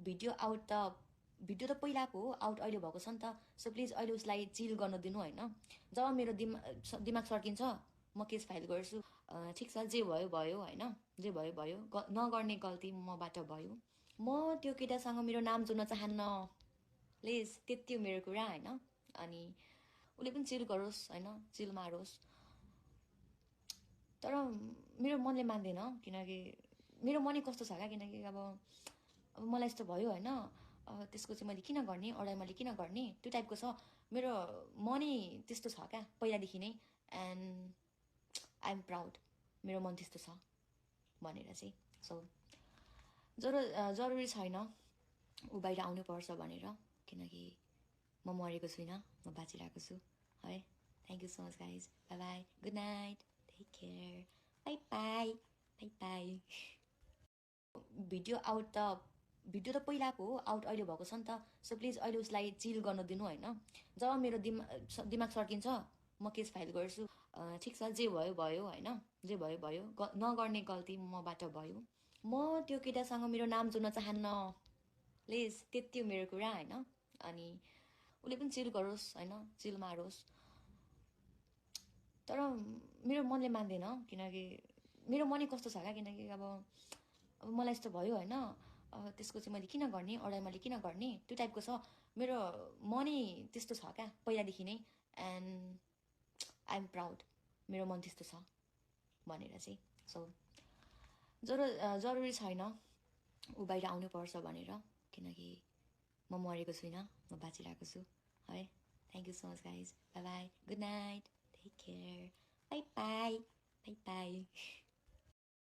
Video त पहिलाको हो, आउट अहिले भएको छ नि त। सो प्लिज अहिले उसलाई चिल गर्न दिनु होइन। जब मेरो दिमाग सर्किन्छ म केस फाइल गर्छु। ठिक छ, जे भयो भयो होइन, जे भयो भयो, नगर्ने गल्ती मबाट भयो। म त्यो केटासँग मेरो नाम जोड्न चाहन्न, प्लिज। त्यति हो मेरो कुरा होइन। अनि उसले पनि चिल गरोस् होइन, चिल मारोस्। तर मेरो मनले मान्दैन, किनकि मेरो मनै कस्तो छ क्या, किनकि अब मलाई यस्तो भयो होइन, त्यसको चाहिँ मैले किन गर्ने, अरूलाई मैले किन गर्ने, त्यो टाइपको छ। मेरो मनै त्यस्तो छ क्या पहिलादेखि नै। एन्ड आई एम प्राउड, मेरो मन त्यस्तो छ भनेर चाहिँ। सो जरुरी छैन ऊ बाहिर आउनुपर्छ भनेर, किनकि म मरेको छुइनँ, म बाँचिरहेको छु है। Thank you so much guys, bye bye, good night, take care, bye bye, bye bye. Video त पहिलाको हो, आउट अहिले भएको छ नि त। सो प्लिज अहिले उसलाई चिल गर्न दिनु होइन। जब मेरो दिमाग सर्किन्छ म केस फाइल गर्छु। ठिक छ, जे भयो भयो होइन, जे भयो भयो, नगर्ने गल्ती मबाट भयो। म त्यो केटासँग मेरो नाम जोड्न चाहन्न, प्लिज। त्यति हो मेरो कुरा होइन। अनि उसले पनि चिल गरोस् होइन, चिल मारोस्। तर मेरो मनले मान्दैन, किनकि मेरो मनै कस्तो छ क्या, किनकि अब मलाई यस्तो भयो होइन, त्यसको चाहिँ मैले किन गर्ने, अरूलाई मैले किन गर्ने, त्यो टाइपको छ। मेरो मनै त्यस्तो छ क्या पहिलादेखि नै। एन्ड आई एम प्राउड, मेरो मन त्यस्तो छ भनेर चाहिँ। सो जरुरी छैन ऊ बाहिर आउनुपर्छ भनेर, किनकि म मरेको छुइनँ, म बाँचिरहेको छु है। Thank you so much guys, bye bye, good night, take care, bye bye, bye by.